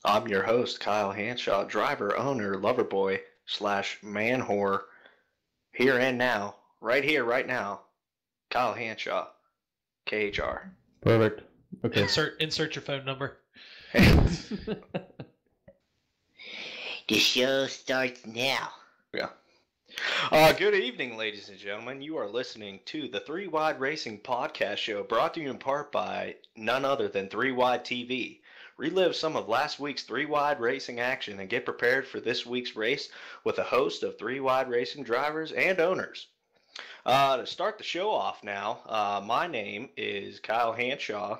I'm your host, Kyle Hanshaw, driver, owner, lover boy, slash man whore, here and now, right here, right now. Kyle Hanshaw, KHR. Perfect. Okay. Insert your phone number. The show starts now. Yeah. Good evening, ladies and gentlemen. You are listening to the Three Wide Racing Podcast Show, brought to you in part by none other than Wide TV. Relive some of last week's Three Wide Racing action and get prepared for this week's race with a host of Three Wide Racing drivers and owners. To start the show off now, my name is Kyle Hanshaw,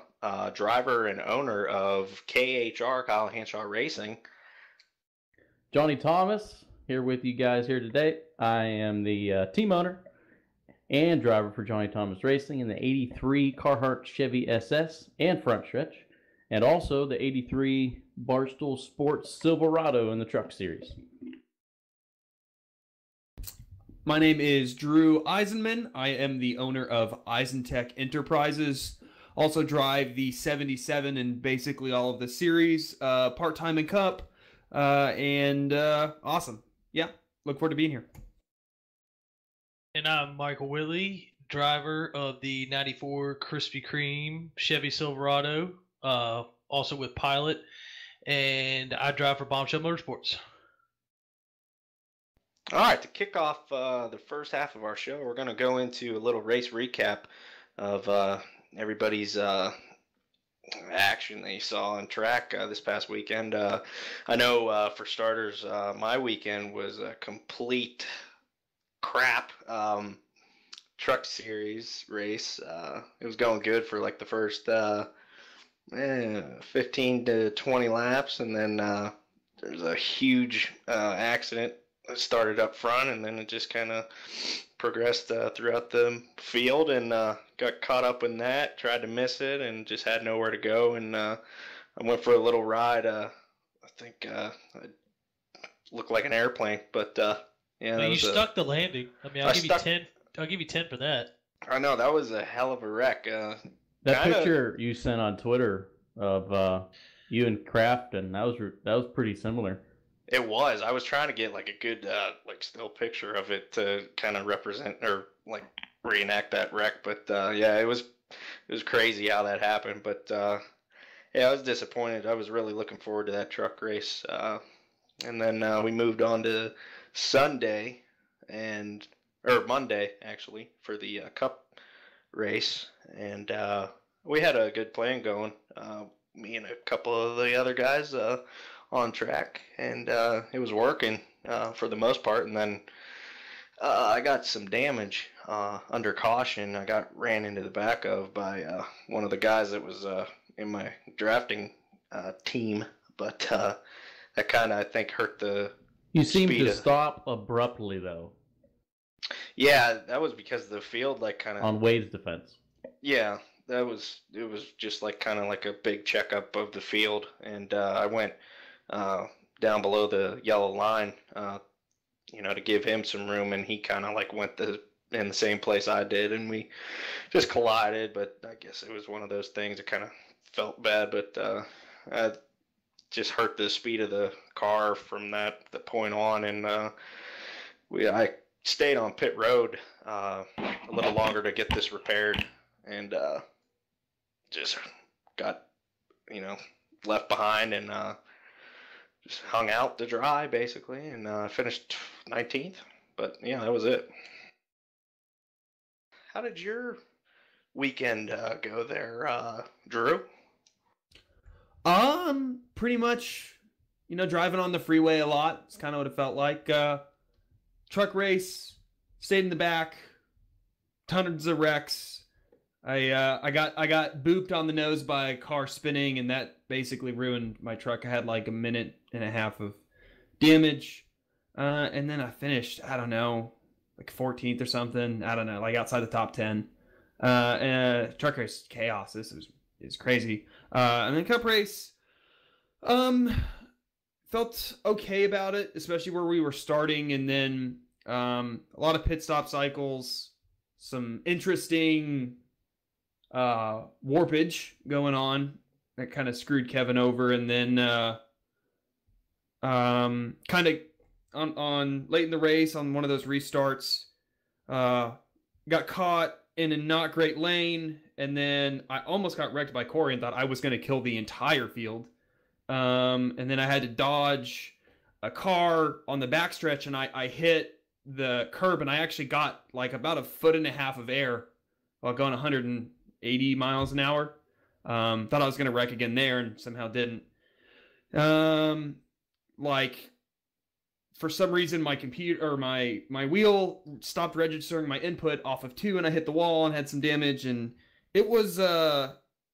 driver and owner of KHR, Kyle Hanshaw Racing. Johnny Thomas here with you guys here today. I am the team owner and driver for Johnny Thomas Racing in the 83 Carhartt Chevy SS and front stretch, and also the 83 Barstool Sports Silverado in the truck series. My name is Drew Eisenman. I am the owner of Eisentech Enterprises. Also drive the 77 and basically all of the series, part-time in Cup, and awesome. Yeah, look forward to being here. And I'm Michael Willey, driver of the 94 Krispy Kreme Chevy Silverado, also with Pilot, and I drive for Bombshell Motorsports. All right, to kick off the first half of our show, we're going to go into a little race recap of everybody's action that you saw on track this past weekend. I know for starters, my weekend was a complete crap truck series race. It was going good for like the first 15 to 20 laps, and then there's a huge accident. It started up front, and then it just kind of progressed throughout the field, and got caught up in that, tried to miss it, and just had nowhere to go. And I went for a little ride. I think I looked like an airplane, but yeah. Well, you stuck the landing. I mean, I'll give you 10. I'll give you 10 for that. I know, that was a hell of a wreck. That picture you sent on Twitter of you and Kraft, and that was pretty similar. It was. I was trying to get like a good like still picture of it to kind of represent or like reenact that wreck, but yeah, it was crazy how that happened. But yeah, I was disappointed. I was really looking forward to that truck race, and then we moved on to Sunday or Monday actually for the Cup race, and we had a good plan going. Me and a couple of the other guys on track, and it was working for the most part. And then I got some damage under caution. I got ran into the back of by one of the guys that was in my drafting team, but that kind of, I think, hurt the You seemed speed to stop abruptly though. Yeah, that was because the field like kind of on Wade's defense. Yeah, it was just like kind of like a big checkup of the field, and I went down below the yellow line, to give him some room, and he kind of like went in the same place I did, and we just collided. But I guess it was one of those things. It kind of felt bad, but I just hurt the speed of the car from the point on, and I stayed on pit road a little longer to get this repaired, and just got left behind, and just hung out to dry basically, and finished 19th. But yeah, that was it. How did your weekend go there, Drew? Pretty much, driving on the freeway a lot. It's kind of what it felt like. Truck race, stayed in the back, tons of wrecks. I got booped on the nose by a car spinning, and that basically ruined my truck. I had like a minute and a half of damage, and then I finished, I don't know, like 14th or something. I don't know, like outside the top 10. Truck race chaos. This is crazy. And then Cup race, felt okay about it, especially where we were starting, and then a lot of pit stop cycles, some interesting warpage going on that kind of screwed Kevin over, and then Kind of on late in the race on one of those restarts, got caught in a not great lane, and then I almost got wrecked by Corey and thought I was going to kill the entire field. And then I had to dodge a car on the backstretch, and I hit the curb, and I actually got like about 1.5 feet of air while going 180 miles an hour. Thought I was going to wreck again there, and somehow didn't. Like, for some reason, my computer or my wheel stopped registering my input off of 2, and I hit the wall and had some damage. And it was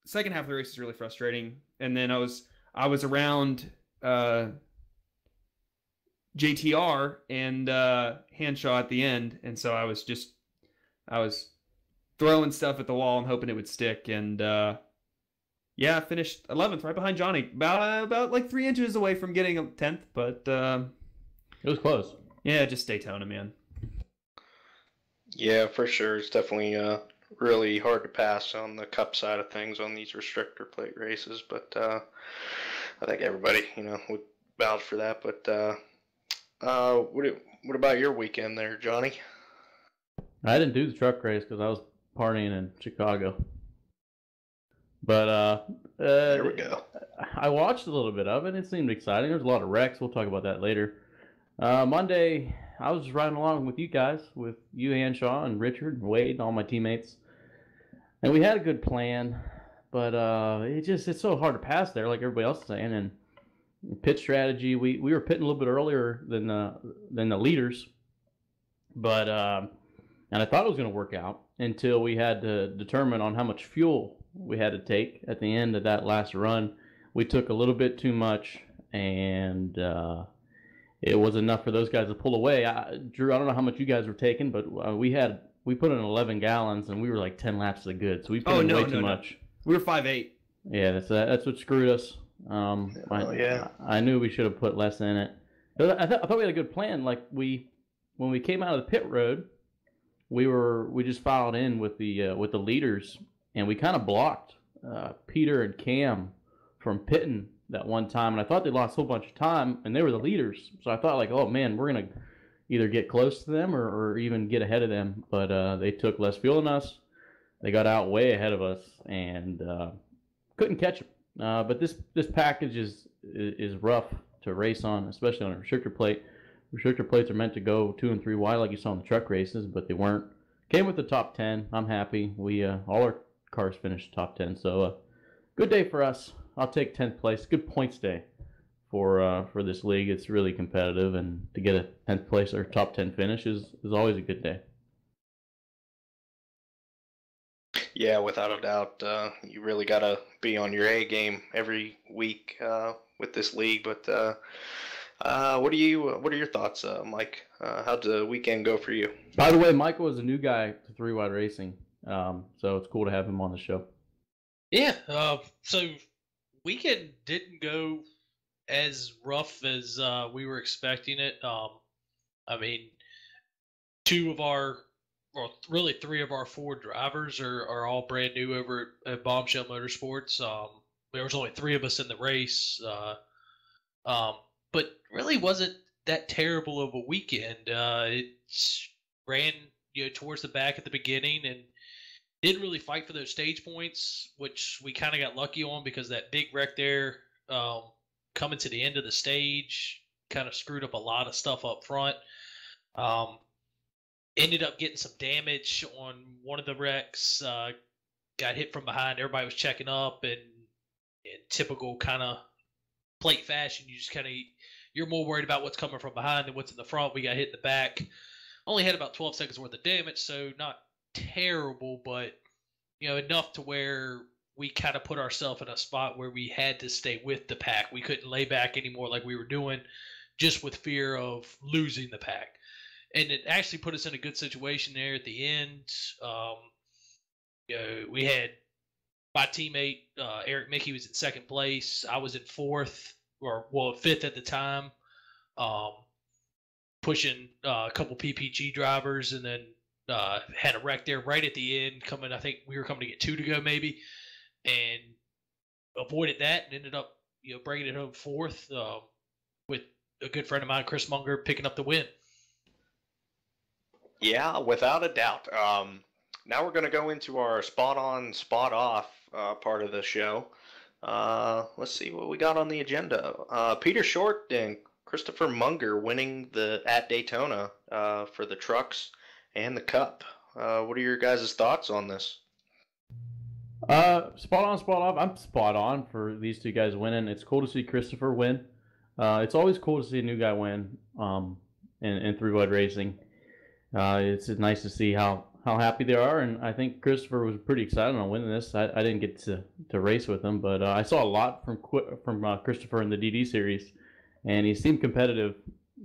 second half of the race is really frustrating. And then I was around JTR and Hanshaw at the end, and so I was throwing stuff at the wall and hoping it would stick. And yeah, I finished 11th, right behind Johnny, about like 3 inches away from getting a 10th, but it was close. Yeah, just Daytona, man. Yeah, for sure. It's definitely really hard to pass on the cup side of things on these restrictor plate races, but I think everybody, would vouch for that. But what about your weekend there, Johnny? I didn't do the truck race because I was partying in Chicago. But there we go. I watched a little bit of it. It seemed exciting. There's a lot of wrecks. We'll talk about that later. Monday, I was just riding along with you guys, with you, Hanshaw, and Richard, and Wade, and all my teammates. And we had a good plan, but it's so hard to pass there, like everybody else is saying. And pit strategy, we were pitting a little bit earlier than the leaders, but and I thought it was going to work out until we had to determine on how much fuel we had to take at the end of that last run. We took a little bit too much, and it was enough for those guys to pull away. Drew, I don't know how much you guys were taking, but we put in 11 gallons, and we were like 10 laps to the good, so we put in way too much. We were 5.8. Yeah, that's what screwed us. I knew we should have put less in it. I thought we had a good plan. Like when we came out of the pit road, we just filed in with the leaders, and we kind of blocked Peter and Cam from pitting that one time, and I thought they lost a whole bunch of time, and they were the leaders. So I thought, like, oh man, we're gonna either get close to them or even get ahead of them. But they took less fuel than us. They got out way ahead of us and couldn't catch them. But this package is rough to race on, especially on a restrictor plate. Restrictor plates are meant to go 2 and 3 wide, like you saw in the truck races, but they weren't. Came with the top 10. I'm happy. We all our cars finished top 10, so good day for us. I'll take 10th place. Good points day for this league. It's really competitive, and to get a 10th place or top 10 finish is always a good day. Yeah, without a doubt. You really got to be on your A game every week with this league. But what are your thoughts, Mike? How'd the weekend go for you? By the way, Michael is a new guy to 3 Wide Racing, so it's cool to have him on the show. Yeah, so weekend didn't go as rough as we were expecting it. I mean, 3 of our 4 drivers are all brand new over at Bombshell Motorsports. There was only 3 of us in the race, but really wasn't that terrible of a weekend. It ran towards the back at the beginning and didn't really fight for those stage points, which we kind of got lucky on because that big wreck there coming to the end of the stage kind of screwed up a lot of stuff up front. Ended up getting some damage on one of the wrecks. Got hit from behind. Everybody was checking up, and in typical kind of plate fashion, you're more worried about what's coming from behind than what's in the front. We got hit in the back. Only had about 12 seconds worth of damage, so not terrible, but enough to where we kind of put ourselves in a spot where we had to stay with the pack. We couldn't lay back anymore like we were doing, just with fear of losing the pack. And it actually put us in a good situation there at the end. We had my teammate Eric Mickey was in 2nd place. I was in 4th, or 5th at the time, pushing a couple PPG drivers, and then had a wreck there right at the end. I think we were coming to get 2 to go maybe, and avoided that and ended up bringing it home 4th with a good friend of mine, Chris Munger, picking up the win. Yeah, without a doubt. Now we're going to go into our spot on, spot off part of the show. Let's see what we got on the agenda. Peter Short and Christopher Munger winning at Daytona for the trucks and the Cup. What are your guys' thoughts on this? Spot on, spot off. I'm spot on for these two guys winning. It's cool to see Christopher win. It's always cool to see a new guy win in three-wide racing. It's just nice to see how happy they are, and I think Christopher was pretty excited on winning this. I didn't get to race with him, but I saw a lot from Christopher in the DD series, and he seemed competitive,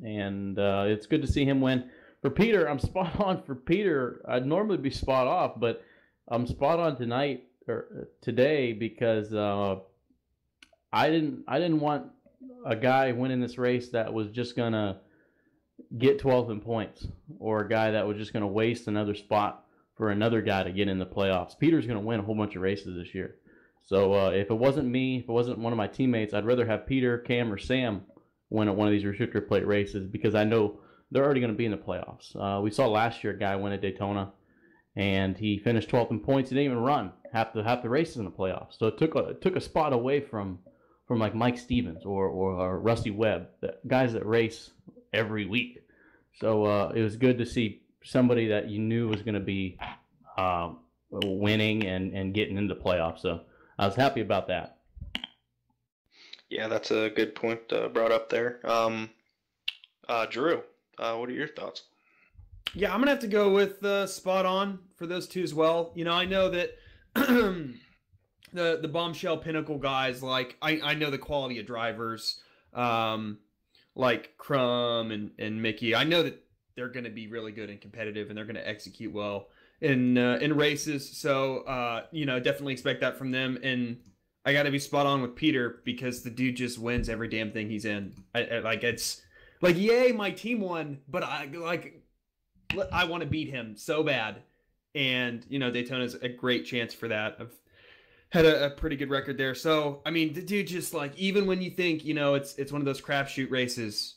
and it's good to see him win. For Peter, I'm spot on for Peter. I'd normally be spot off, but I'm spot on today because I didn't want a guy winning this race that was just gonna get 12th in points, or a guy that was just gonna waste another spot for another guy to get in the playoffs. Peter's gonna win a whole bunch of races this year. So if it wasn't me, if it wasn't one of my teammates, I'd rather have Peter, Cam, or Sam win at one of these restrictor plate races because I know they're already going to be in the playoffs. We saw last year a guy win at Daytona, and he finished 12th in points. He didn't even run half the races in the playoffs. So it took a spot away from like Mike Stevens or Rusty Webb, the guys that race every week. So it was good to see somebody that you knew was going to be winning and getting into the playoffs. So I was happy about that. Yeah, that's a good point brought up there. Drew, what are your thoughts? Yeah, I'm going to have to go with spot on for those two as well. You know, I know that the bombshell pinnacle guys, like, I know the quality of drivers, like Crum and Mickey. I know that they're going to be really good and competitive, and they're going to execute well in races. So, you know, definitely expect that from them. And I got to be spot on with Peter because the dude just wins every damn thing he's in. It's like, yay, my team won, but I want to beat him so bad. And, you know, Daytona's a great chance for that. I've had a pretty good record there. So, I mean, the dude just, like, even when you think, you know, it's one of those crapshoot races,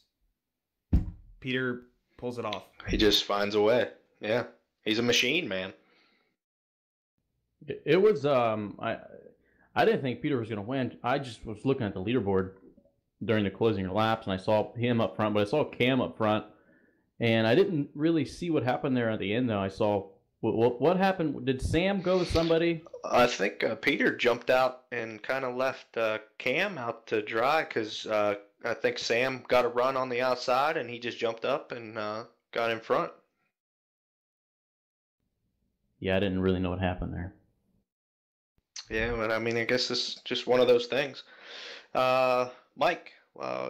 Peter pulls it off. He just finds a way. Yeah. He's a machine, man. It was I didn't think Peter was going to win. I just was looking at the leaderboard during the closing laps, and I saw him up front, but I saw Cam up front, and I didn't really see what happened there at the end, though. I saw what happened. Did Sam go with somebody? I think Peter jumped out and kind of left Cam out to dry because I think Sam got a run on the outside, and he just jumped up and got in front. Yeah, I didn't really know what happened there. Yeah, but I mean, I guess this is just one of those things. Mike,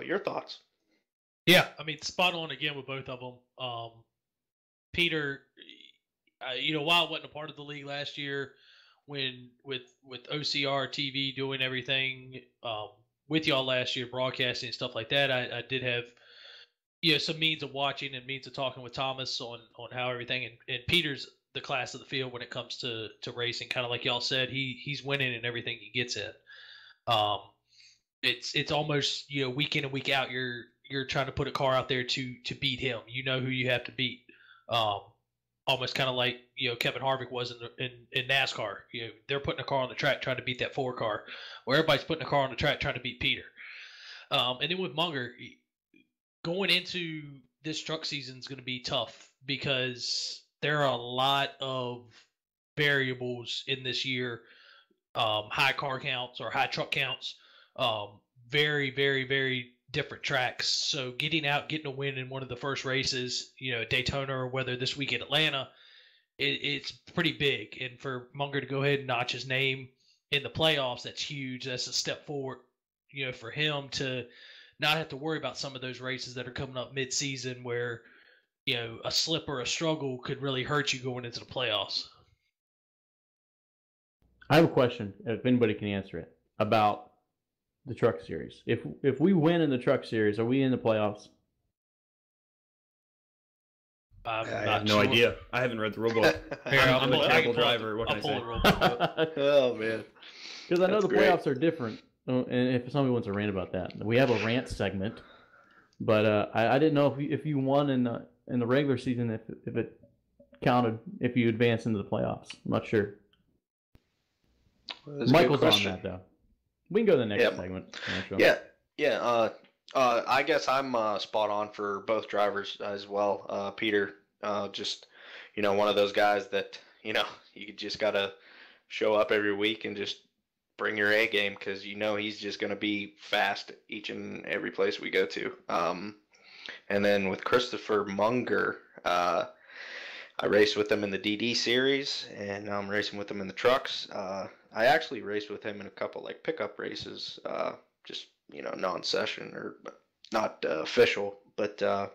your thoughts? Yeah, I mean, spot on again with both of them. Peter, you know, while I wasn't a part of the league last year, when with OCR TV doing everything with y'all last year, broadcasting and stuff like that, I did have, you know, some means of watching and means of talking with Thomas on how everything, and Peter's the class of the field when it comes to racing. Kind of like y'all said, he's winning in everything he gets in. It's almost, you know, week in and week out, you're trying to put a car out there to beat him. You know who you have to beat. Almost kind of like, you know, Kevin Harvick was in NASCAR. You know, they're putting a car on the track trying to beat that Ford car, where everybody's putting a car on the track trying to beat Peter. And then with Munger, going into this truck season is going to be tough because there are a lot of variables in this year, high car counts or high truck counts, very, very, very different tracks. So getting out, getting a win in one of the first races, you know, Daytona or whether this week at Atlanta, it's pretty big. And for Munger to go ahead and notch his name in the playoffs, that's huge. That's a step forward, you know, for him to not have to worry about some of those races that are coming up mid-season where, you know, a slip or a struggle could really hurt you going into the playoffs. I have a question, if anybody can answer it, about the truck series. If we win in the truck series, are we in the playoffs? I have no idea. I haven't read the rule book. I'm a terrible driver. What can I say? Oh, man. Because I know the playoffs are different. And if somebody wants to rant about that, we have a rant segment But I didn't know if you won in the regular season, if it counted if you advanced into the playoffs. I'm not sure. Well, Michael's on that though. We can go to the next segment. Yeah. I guess I'm spot on for both drivers as well. Peter, just one of those guys that you just gotta show up every week and just bring your A game because he's just gonna be fast each and every place we go to. And then with Christopher Munger, I raced with him in the DD series, and I'm racing with him in the trucks. I actually raced with him in a couple like pickup races, just non-session or not official. But I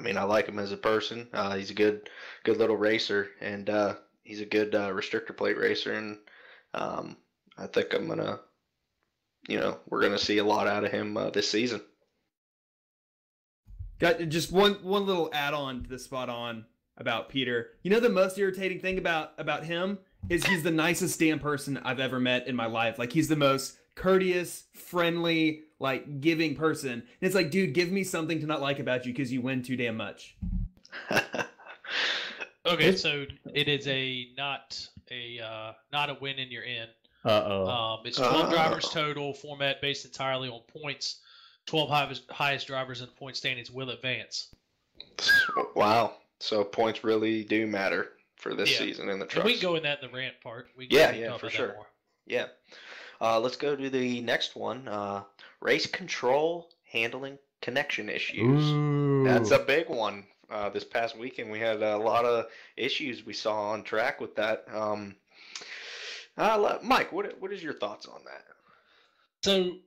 mean, I like him as a person. He's a good little racer, and he's a good restrictor plate racer. And I think we're gonna see a lot out of him this season. Got just one little add-on to the spot on about Peter. The most irritating thing about him is he's the nicest damn person I've ever met in my life. Like, he's the most courteous, friendly, like, giving person. And it's like, dude, give me something to not like about you because you win too damn much. Okay, so it is not a win and you're in. It's 12 drivers total, format based entirely on points. 12 highest drivers in the point standings will advance. Wow. So points really do matter for this season in the trucks. And we can go in that in the rant part. For sure. Yeah. Let's go to the next one. Race control, handling, connection issues. Ooh. That's a big one. This past weekend we had a lot of issues we saw on track with that. Mike, what is your thoughts on that? So,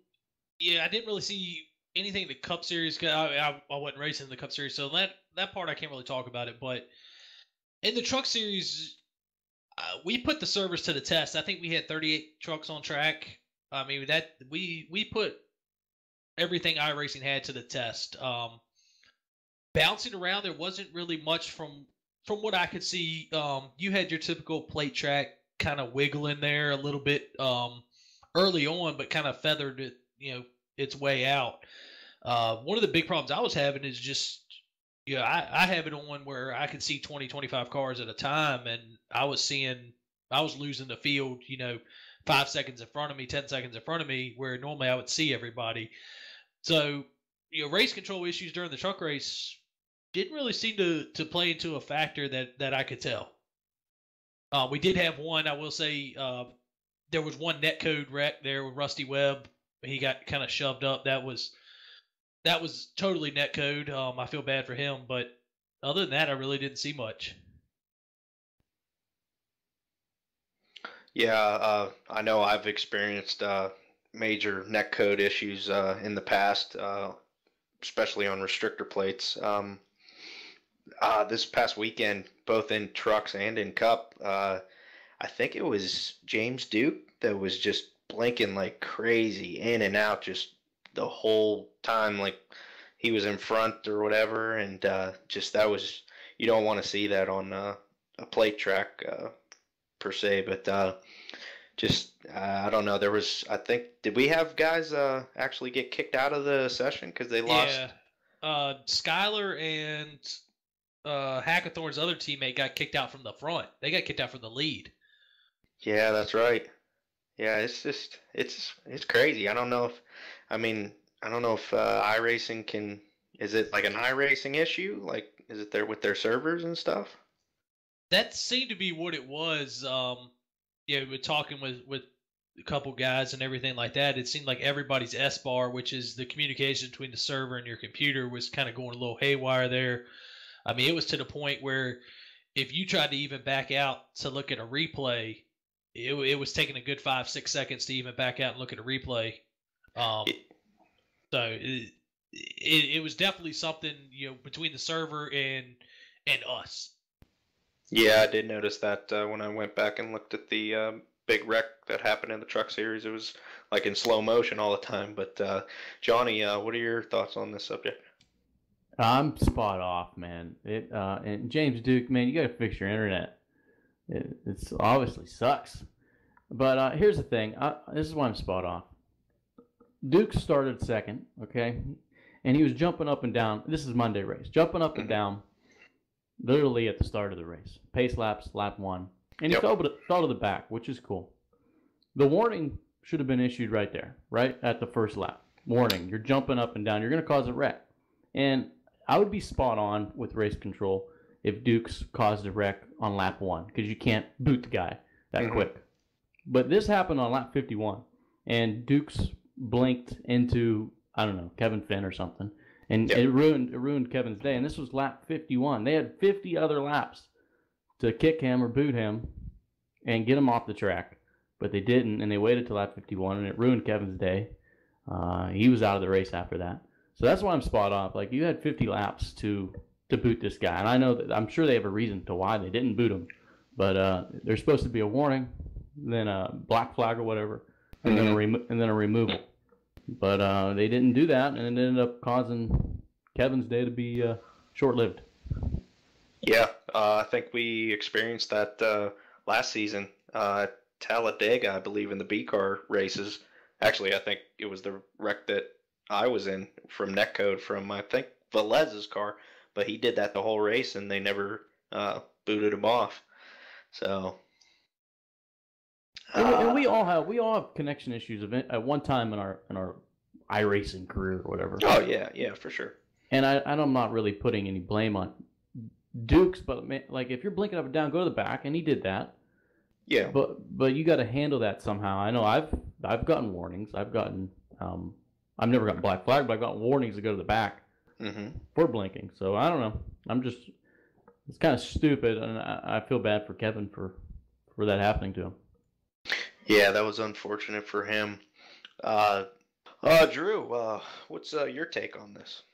I didn't really see anything in the Cup Series. I wasn't racing in the Cup Series, so that part I can't really talk about it. But in the Truck Series, we put the servers to the test. I think we had 38 trucks on track. I mean, that we put everything iRacing had to the test. Bouncing around, there wasn't really much from what I could see. You had your typical plate track kind of wiggling there a little bit early on, but kind of feathered it, its way out. One of the big problems I was having is just, I have it on where I could see 20, 25 cars at a time, and I was losing the field, 5 seconds in front of me, 10 seconds in front of me, where normally I would see everybody. So, race control issues during the truck race didn't really seem to play into a factor that I could tell. We did have one, I will say, there was one netcode wreck there with Rusty Webb. He got kind of shoved up. That was totally netcode. I feel bad for him, but other than that, I really didn't see much. Yeah, I know I've experienced major netcode issues in the past, especially on restrictor plates. This past weekend, both in trucks and in Cup, I think it was James Duke that was just blinking like crazy in and out just the whole time, like he was in front or whatever, and just that was, you don't want to see that on a plate track per se, but I don't know, there was, I think, did we have guys actually get kicked out of the session because they lost? Yeah, Skyler and Hackathorn's other teammate got kicked out from the front. They got kicked out from the lead. Yeah, that's right. Yeah, it's just it's crazy. I don't know if iRacing can. Is it like an iRacing issue? Like, is it there with their servers and stuff? That seemed to be what it was. We're talking with a couple guys and everything like that. It seemed like everybody's S-bar, which is the communication between the server and your computer, was kind of going a little haywire there. I mean, it was to the point where if you tried to even back out to look at a replay, it was taking a good 5-6 seconds to even back out and look at a replay. So it was definitely something, between the server and us. Yeah, I did notice that when I went back and looked at the big wreck that happened in the truck series. It was like in slow motion all the time. But Johnny, what are your thoughts on this subject? I'm spot off, man. And James Duke, man, you got to fix your internet. It's obviously sucks. But here's the thing. This is why I'm spot off. Duke started second, okay? and he was jumping up and down. This is Monday race, jumping up and down, literally at the start of the race. Pace laps, lap 1, and he fell to the back, which is cool. The warning should have been issued right there, right at the first lap. Warning: you're jumping up and down. You're going to cause a wreck. And I would be spot on with race control if Dukes caused a wreck on lap 1, because you can't boot the guy that quick. But this happened on lap 51, and Dukes blinked into, I don't know, Kevin Finn or something, and it ruined Kevin's day. And this was lap 51. They had 50 other laps to kick him or boot him and get him off the track, but they didn't, and they waited till lap 51, and it ruined Kevin's day. He was out of the race after that. So that's why I'm spot on. Like, you had 50 laps to boot this guy, and I know that I'm sure they have a reason to why they didn't boot him, but there's supposed to be a warning, then a black flag or whatever, and then a removal. But they didn't do that, and it ended up causing Kevin's day to be short-lived. Yeah, I think we experienced that last season at Talladega, I believe, in the B-car races. Actually, I think it was the wreck that I was in from netcode from, I think, Velez's car, but he did that the whole race, and they never booted him off. So, and we all have connection issues at one time in our iRacing career or whatever. Oh yeah, for sure. And I'm not really putting any blame on Dukes, but like, if you're blinking up and down, go to the back, and he did that. Yeah. But you got to handle that somehow. I know I've gotten warnings. I've never gotten black flag, but I've gotten warnings to go to the back for blinking. So I don't know. It's kind of stupid, and I feel bad for Kevin for that happening to him. Yeah, that was unfortunate for him. Drew, what's your take on this?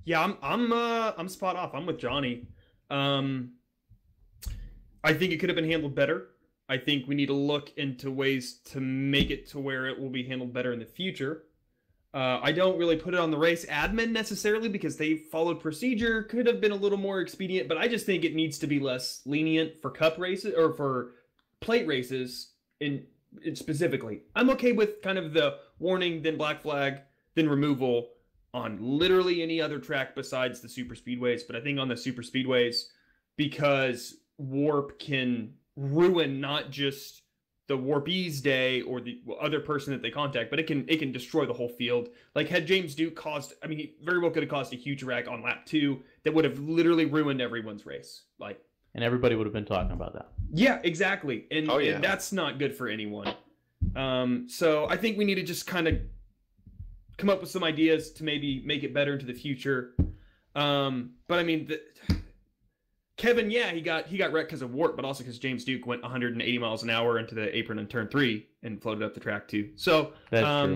Yeah, I'm spot off. I'm with Johnny. I think it could have been handled better. I think we need to look into ways to make it to where it will be handled better in the future. I don't really put it on the race admin necessarily, because they followed procedure, could have been a little more expedient, but I just think it needs to be less lenient for cup races or for plate races in specifically. I'm okay with kind of the warning, then black flag, then removal on literally any other track besides the super speedways, but I think on the super speedways, because warp can ruin not just the warpee's day or the other person that they contact, but it can destroy the whole field. Like, had James Duke he very well could have caused a huge wreck on lap 2 that would have literally ruined everyone's race. And everybody would have been talking about that. Yeah, exactly. And that's not good for anyone. So I think we need to just kind of come up with some ideas to maybe make it better into the future. But I mean, Kevin, he got wrecked because of warp, but also because James Duke went 180 miles an hour into the apron in turn 3 and floated up the track too. So that's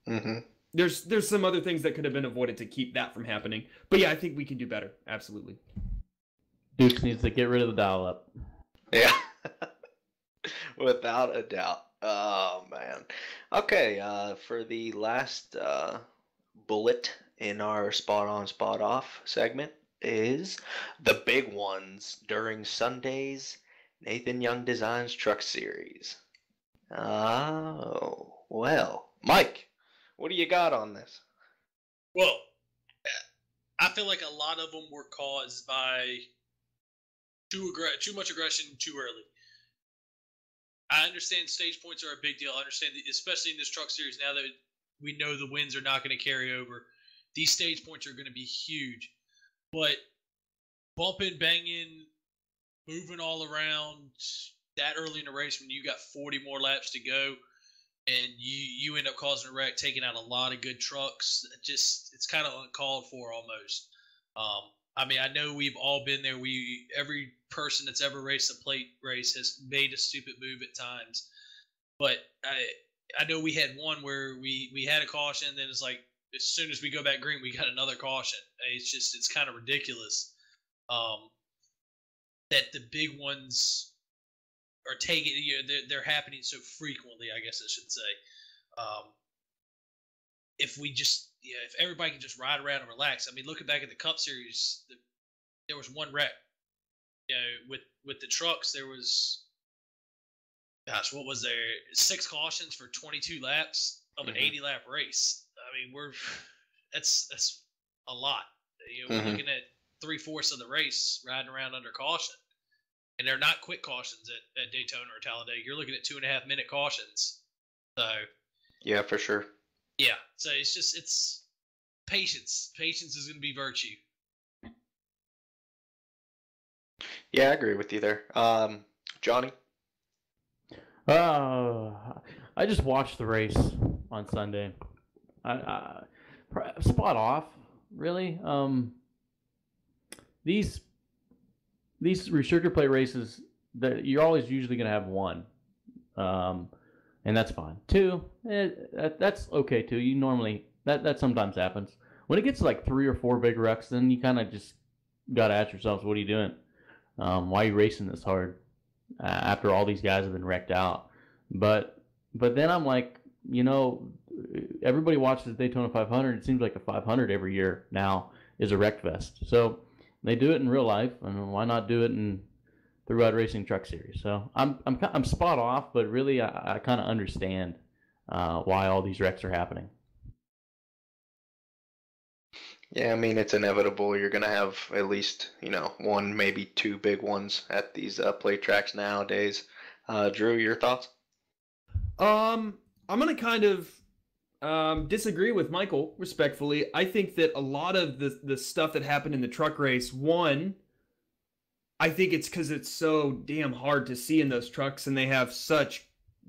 true. There's some other things that could have been avoided to keep that from happening. But yeah, I think we can do better. Absolutely. Dukes needs to get rid of the dial up. Yeah. Without a doubt. Oh man. Okay, for the last bullet in our spot on, spot off segment is the big ones during Sunday's Nathan Young Designs Truck Series. Oh, well. Mike, what do you got on this? Well, I feel like a lot of them were caused by too much aggression too early. I understand stage points are a big deal. I understand that, especially in this truck series, now that we know the wins are not going to carry over, these stage points are going to be huge. But bumping, banging, moving all around that early in the race when you got 40 more laps to go and you end up causing a wreck, taking out a lot of good trucks, it's kind of uncalled for almost. I mean, I know we've all been there. Every person that's ever raced a plate race has made a stupid move at times. But I know we had one where we had a caution, and then it's like as soon as we go back green, we got another caution. It's kind of ridiculous that the big ones are taking. They're happening so frequently, I guess I should say. If we just if everybody can just ride around and relax. I mean, looking back at the Cup Series, there was one wreck. With the trucks, there was, what was there? 6 cautions for 22 laps of an 80-lap race. I mean, that's a lot. We're looking at 3/4 of the race riding around under caution, and they're not quick cautions at Daytona or Talladega. You're looking at 2.5 minute cautions. So yeah, for sure. Yeah, so it's patience. Patience is going to be virtue. Yeah, I agree with you there. Johnny? I just watched the race on Sunday. I spot off, really. These restrictor plate races, that you're always usually going to have one, and that's fine. Two, that's okay too. You normally that sometimes happens. When it gets to like 3 or 4 big wrecks, then you kind of just got to ask yourselves, what are you doing? Why are you racing this hard after all these guys have been wrecked out? But then I'm like, everybody watches Daytona 500. It seems like the 500 every year now is a wreck fest. So they do it in real life, and why not do it in the Road Racing Truck Series? So I'm spot off, but really I kind of understand why all these wrecks are happening. Yeah, I mean, it's inevitable. You're going to have at least, 1, maybe 2 big ones at these plate tracks nowadays. Drew, your thoughts? I'm going to kind of disagree with Michael, respectfully. I think that a lot of the stuff that happened in the truck race, one, I think it's because it's so damn hard to see in those trucks, and they have such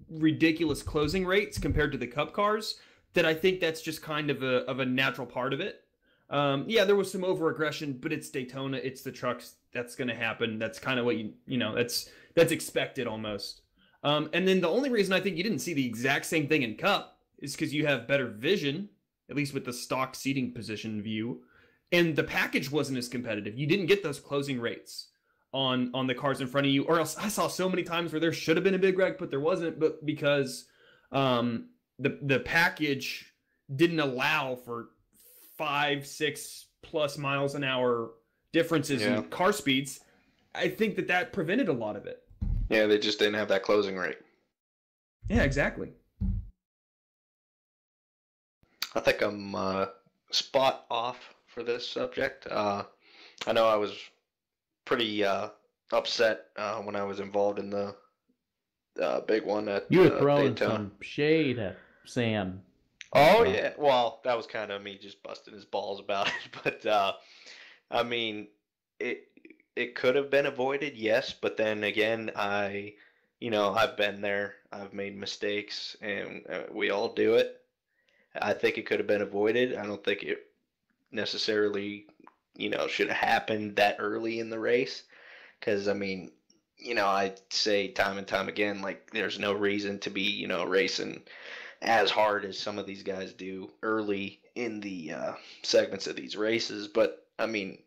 ridiculous closing rates compared to the Cup cars, that I think that's just kind of a natural part of it. Yeah, there was some over-aggression, but it's Daytona, it's the trucks, that's going to happen. That's kind of what that's expected almost. And then the only reason I think you didn't see the exact same thing in Cup is because you have better vision, at least with the stock seating position view, and the package wasn't as competitive. You didn't get those closing rates on the cars in front of you, or else I saw so many times where there should have been a big wreck, but there wasn't, but because the package didn't allow for 5-6+ miles an hour differences in car speeds, I think that prevented a lot of it. Yeah, they just didn't have that closing rate. Yeah, exactly. I think I'm spot off for this subject. I know I was pretty upset when I was involved in the big one at You were throwing Daytona. some shade at Sam. Oh, yeah. Well, that was kind of me just busting his balls about it. But, I mean, it could have been avoided, yes. But then again, I've been there. I've made mistakes, and we all do it. I think it could have been avoided. I don't think it necessarily, should have happened that early in the race. Because, I mean, I say time and time again, like, there's no reason to be, racing as hard as some of these guys do early in the segments of these races. But I mean,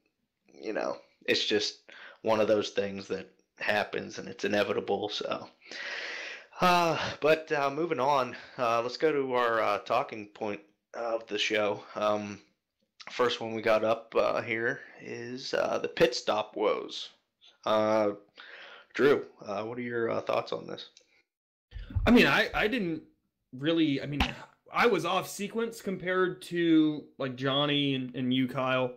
it's just one of those things that happens, and it's inevitable. So, but moving on, let's go to our talking point of the show. First one we got up here is the pit stop woes. Drew, what are your thoughts on this? I mean, I didn't really, I was off sequence compared to like Johnny and you, Kyle.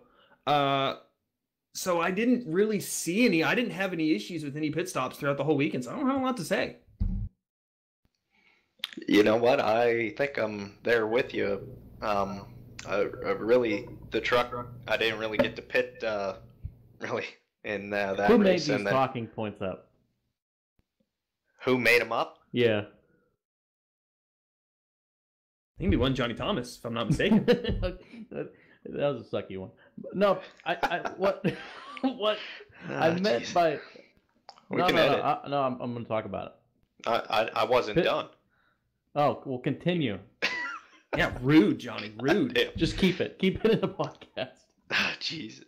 So I didn't really see I didn't have any issues with any pit stops throughout the whole weekend, so I don't have a lot to say. You know what? I think I'm there with you. Really, the truck, I didn't really get to pit, really, in that race. Who made these talking points up? Who made them up? Yeah. I think we won Johnny Thomas, if I'm not mistaken. That was a sucky one. No, what I meant geez. by We can edit. I'm going to talk about it. I wasn't done. Oh, well, continue. Yeah, rude, Johnny, rude. Damn. Just keep it in the podcast. Jeez.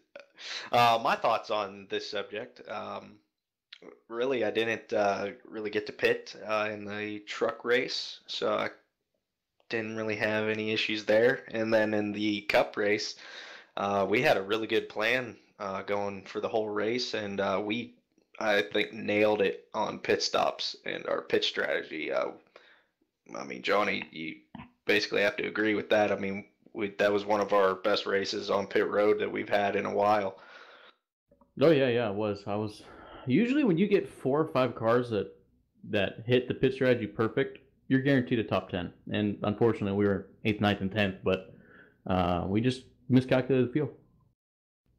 My thoughts on this subject. Really, I didn't really get to pit in the truck race, so I didn't really have any issues there. And then in the Cup race, we had a really good plan going for the whole race, and I think, nailed it on pit stops and our pit strategy. I mean, Johnny, you basically have to agree with that. I mean, that was one of our best races on pit road that we've had in a while. Oh yeah, it was. I was usually when you get 4 or 5 cars that hit the pit strategy perfect, you're guaranteed a top 10. And unfortunately, we were 8th, 9th, and 10th, but we just miscalculated the fuel.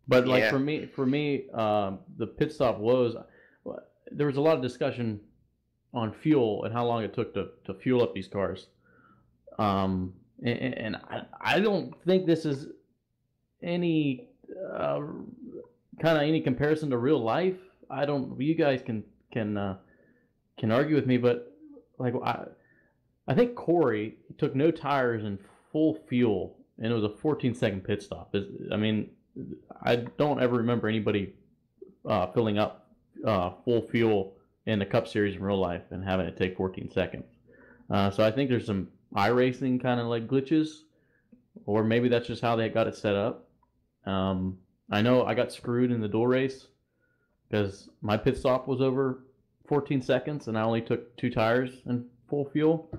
But like Yeah. for me, the pit stop woes. There was a lot of discussion on fuel and how long it took to fuel up these cars. And I don't think this is any kind of any comparison to real life. I don't. You guys can argue with me, but like I think Corey took no tires and full fuel, and it was a 14-second pit stop. I mean, I don't ever remember anybody filling up full fuel in the Cup Series in real life and having it take 14 seconds. So I think there's some iRacing kind of like glitches, or maybe that's just how they got it set up. I know I got screwed in the dual race because my pit stop was over 14 seconds and I only took 2 tires and full fuel.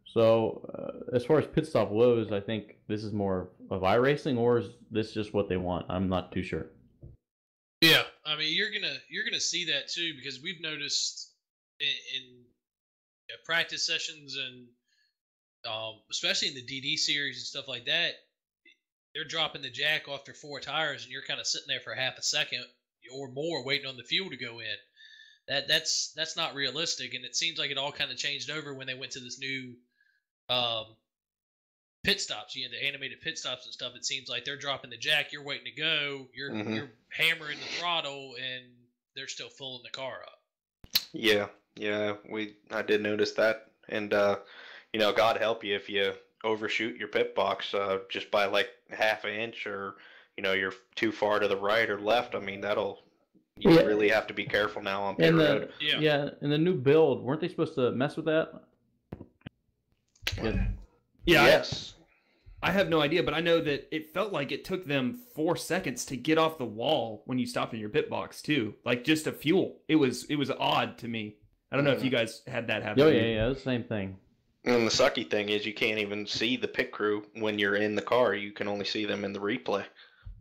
So as far as pit stop woes, I think this is more of iRacing, or is this just what they want? I'm not too sure. Yeah, I mean you're gonna see that too, because we've noticed in practice sessions and especially in the DD series and stuff like that, they're dropping the jack after 4 tires, and you're kind of sitting there for half a second or more waiting on the fuel to go in. That's not realistic, and it seems like it all kind of changed over when they went to this new pit stops. You know, the animated pit stops and stuff. It seems like they're dropping the jack, you're waiting to go, you're hammering the throttle, and they're still filling the car up. Yeah, I did notice that, and you know, God help you if you overshoot your pit box just by like half an inch, or you know, you're too far to the right or left. I mean, you really have to be careful now on pit road. Yeah, in the new build, weren't they supposed to mess with that? Yeah. Yes. I have no idea, but I know that it felt like it took them 4 seconds to get off the wall when you stopped in your pit box too. Like just to fuel. It was odd to me. I don't know if you guys had that happen. Oh yeah, it was the same thing. And the sucky thing is you can't even see the pit crew when you're in the car. You can only see them in the replay.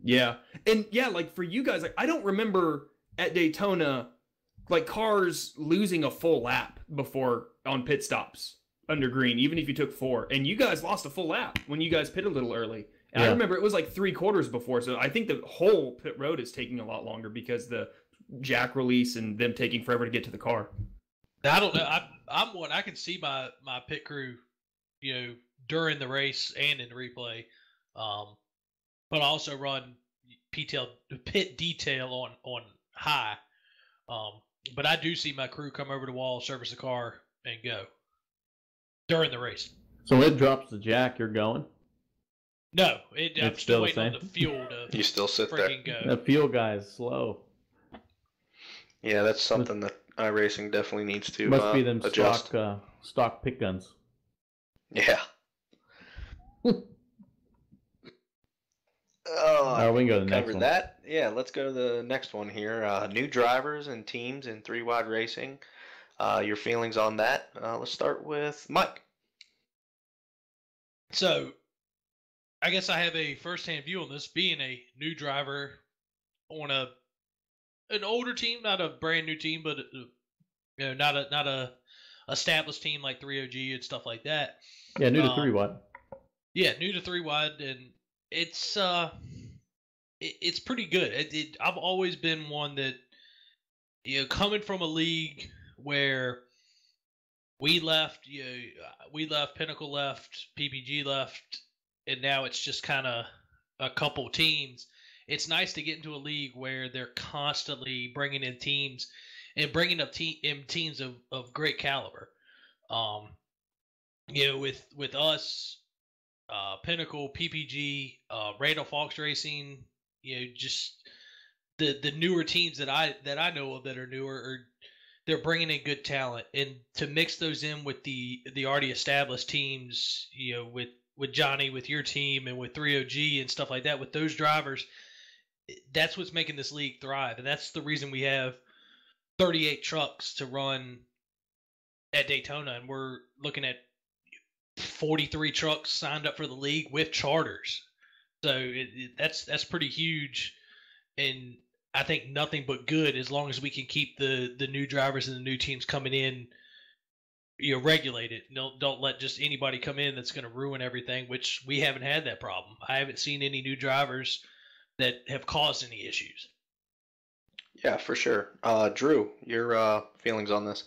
Yeah. And yeah, like for you guys, like I don't remember at Daytona like cars losing a full lap before on pit stops under green, even if you took 4. And you guys lost a full lap when you guys pitted a little early. And I remember it was like 3/4 before. So I think the whole pit road is taking a lot longer because the jack release and them taking forever to get to the car. I don't know. I'm one. I can see my pit crew, you know, during the race and in the replay, but I also run pit detail on high. But I do see my crew come over the wall, service the car, and go during the race. So when it drops the jack, you're going? No, I'm still waiting on the fuel to you still sit there. go. The fuel guy is slow. Yeah, that's something that iRacing definitely needs to Must be them adjust. stock pick guns. Yeah. We can go to the next covered one. that. Yeah, let's go to the next one here. New drivers and teams in 3-wide racing. Your feelings on that? Let's start with Mike. So, I guess I have a first-hand view on this, being a new driver on an older team, not a brand new team, but you know, not a established team like 3OG and stuff like that. Yeah, new to 3-wide. Yeah, new to 3-wide, and it's pretty good. I've always been one that, you know, coming from a league where we left, Pinnacle left, PPG left, and now it's just kind of a couple teams. It's nice to get into a league where they're constantly bringing in teams and bringing up teams of great caliber. You know, with us, Pinnacle, PPG, Randall Fox Racing, you know, just the newer teams that I know of that are newer, they're bringing in good talent, and to mix those in with the already established teams, you know, with Johnny, with your team, and with 3OG and stuff like that, with those drivers, that's what's making this league thrive, and that's the reason we have 38 trucks to run at Daytona, and we're looking at 43 trucks signed up for the league with charters. So that's pretty huge, and I think nothing but good as long as we can keep the new drivers and the new teams coming in, regulated. Don't let just anybody come in that's going to ruin everything, which we haven't had that problem. I haven't seen any new drivers that have caused any issues. Yeah, for sure. Drew, your feelings on this?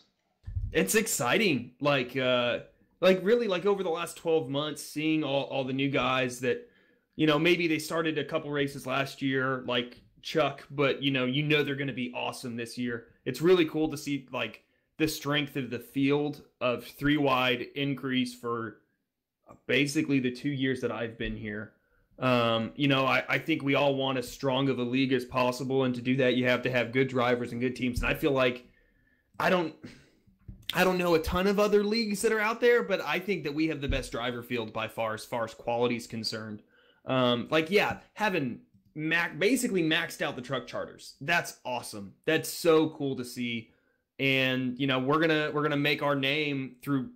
It's exciting. Like really, like over the last 12 months, seeing all the new guys that, maybe they started a couple races last year, like Chuck, but they're going to be awesome this year. It's really cool to see like the strength of the field of 3 wide increase for basically the 2 years that I've been here. I think we all want as strong of a league as possible, and to do that, you have to have good drivers and good teams. And I feel like I don't know a ton of other leagues that are out there, but I think that we have the best driver field by far as quality is concerned. Having basically maxed out the truck charters. That's awesome. That's so cool to see. And, we're gonna make our name through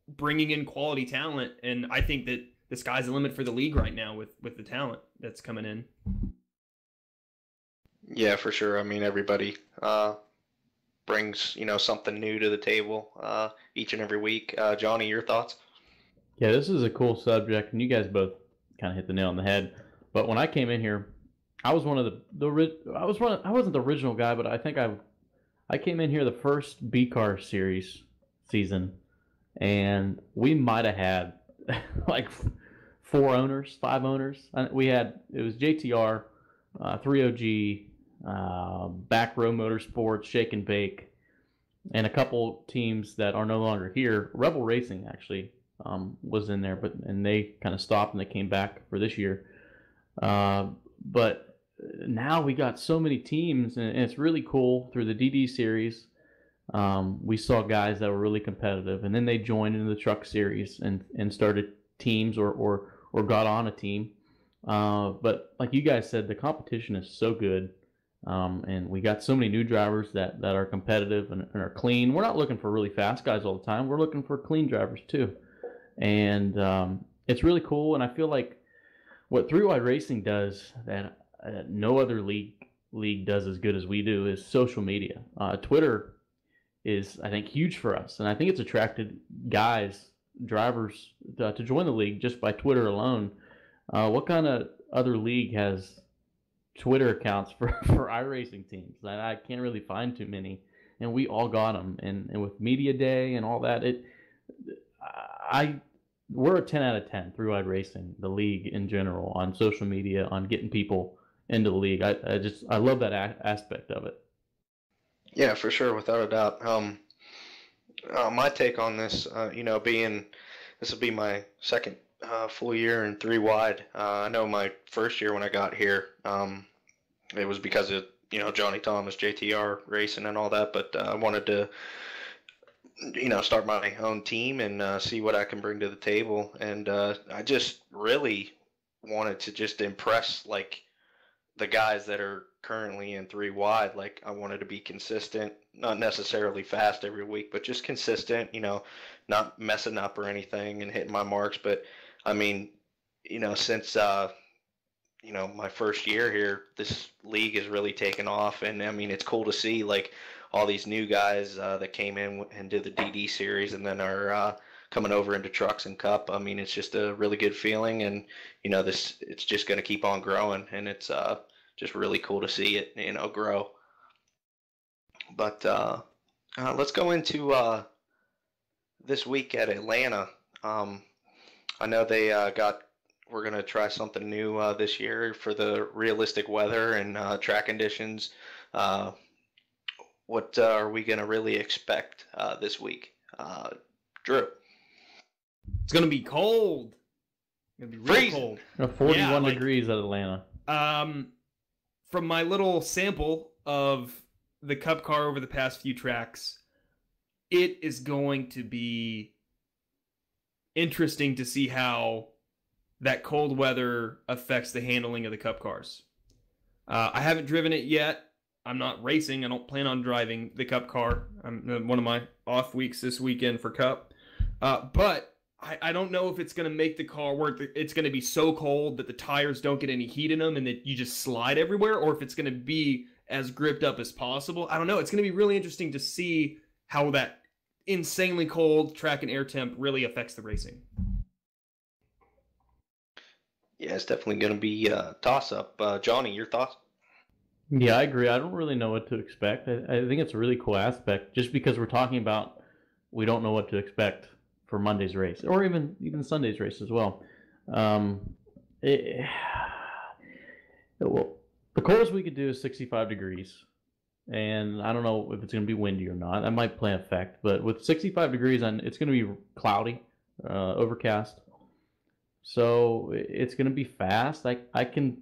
bringing in quality talent. And I think that the sky's the limit for the league right now with the talent that's coming in. Yeah, for sure. I mean, everybody brings, something new to the table each and every week. Johnny, your thoughts? Yeah, this is a cool subject, and you guys both kind of hit the nail on the head. But when I came in here, I was one of I wasn't the original guy, but I think I came in here the first B-Car series season, and we might have had like 5 owners. It was JTR, 3OG, Back Row Motorsports, Shake and Bake, and a couple teams that are no longer here. Rebel Racing actually was in there, and they kind of stopped and they came back for this year. But now we got so many teams, and it's really cool. Through the DD series, we saw guys that were really competitive, and then they joined into the truck series and started teams or got on a team. But like you guys said, the competition is so good, and we got so many new drivers that are competitive and are clean. We're not looking for really fast guys all the time. We're looking for clean drivers too, and it's really cool. And I feel like what 3-Wide Racing does that no other league does as good as we do is social media. Twitter is, I think, huge for us, and I think it's attracted drivers to join the league just by Twitter alone. What kind of other league has Twitter accounts for iRacing teams? I can't really find too many, and we all got them. And with Media Day and all that, we're a 10 out of 10, 3-Wide Racing, the league in general, on social media, on getting people into the league. I love that aspect of it. Yeah, for sure, without a doubt. My take on this, this will be my second full year in 3-Wide. I know my first year when I got here, it was because of Johnny Thomas, JTR racing and all that, but I wanted to start my own team and see what I can bring to the table. And I just really wanted to just impress like the guys that are currently in 3-Wide. Like, I wanted to be consistent, not necessarily fast every week, but just consistent, not messing up or anything and hitting my marks. But I mean, since my first year here, this league has really taken off, and I mean, it's cool to see like all these new guys that came in and did the DD series and then are coming over into trucks and cup. I mean, it's just a really good feeling, and it's just going to keep on growing, and it's just really cool to see it grow. But let's go into this week at Atlanta. I know they we're going to try something new this year for the realistic weather and track conditions. What are we going to really expect this week? Drew? It's going to be cold. It's going to be real Freezing. cold. 41 degrees at Atlanta. From my little sample of the Cup car over the past few tracks, it is going to be interesting to see how that cold weather affects the handling of the Cup cars. I haven't driven it yet. I'm not racing. I don't plan on driving the Cup car. I'm one of my off weeks this weekend for Cup. But I don't know if it's going to make the car where it's going to be so cold that the tires don't get any heat in them and that you just slide everywhere, or if it's going to be as gripped up as possible. I don't know. It's going to be really interesting to see how that insanely cold track and air temp really affects the racing. Yeah, it's definitely going to be a toss-up. Johnny, your thoughts? Yeah, I agree. I don't really know what to expect. I think it's a really cool aspect, just because we're talking about we don't know what to expect for Monday's race, or even Sunday's race as well. Well, the coldest we could do is 65 degrees, and I don't know if it's going to be windy or not. That might play an effect, but with 65 degrees, and it's going to be cloudy, overcast, so it's going to be fast. I can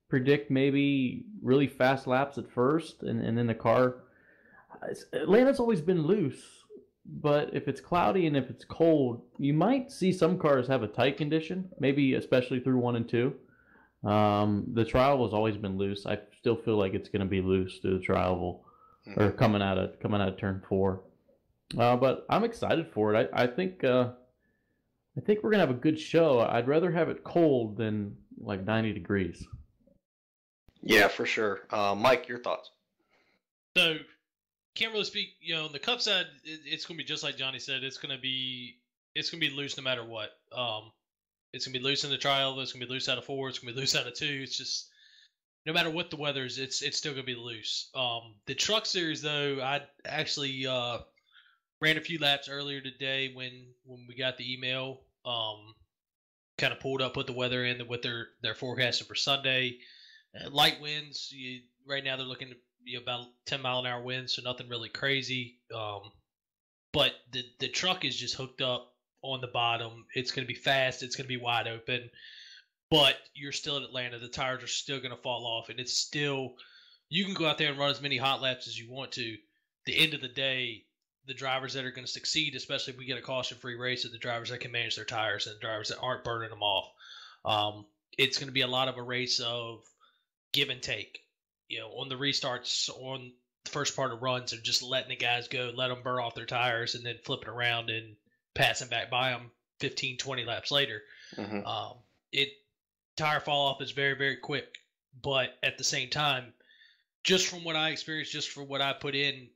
predict maybe really fast laps at first, and then the car. Atlanta's always been loose, but if it's cloudy and if it's cold, you might see some cars have a tight condition, maybe especially through 1 and 2. The trial has always been loose. I still feel like it's going to be loose through the trial, or coming out of turn 4. But I'm excited for it. I think we're gonna have a good show. I'd rather have it cold than like 90 degrees. Yeah, for sure. Mike, your thoughts? So, can't really speak. On the Cup side, it's going to be just like Johnny said. It's going to be loose no matter what. It's going to be loose in the trial. It's going to be loose out of 4. It's going to be loose out of 2. It's just no matter what the weather is, it's still going to be loose. The Truck Series, though, I actually ran a few laps earlier today when we got the email. Kind of pulled up what the weather in, what they're forecasting for Sunday. Light winds. Right now they're looking to be about 10-mile-an-hour winds, so nothing really crazy. But the truck is just hooked up on the bottom. It's going to be fast. It's going to be wide open. But you're still in Atlanta. The tires are still going to fall off, and it's still you can go out there and run as many hot laps as you want to. At the end of the day, the drivers that are going to succeed, especially if we get a caution-free race, are the drivers that can manage their tires and the drivers that aren't burning them off. It's going to be a lot of a race of give and take. On the restarts, on the first part of runs, and just letting the guys go, let them burn off their tires, and then flipping around and passing back by them 15, 20 laps later. Tire fall off is very, very quick. But at the same time, just from what I experienced, just from what I put in,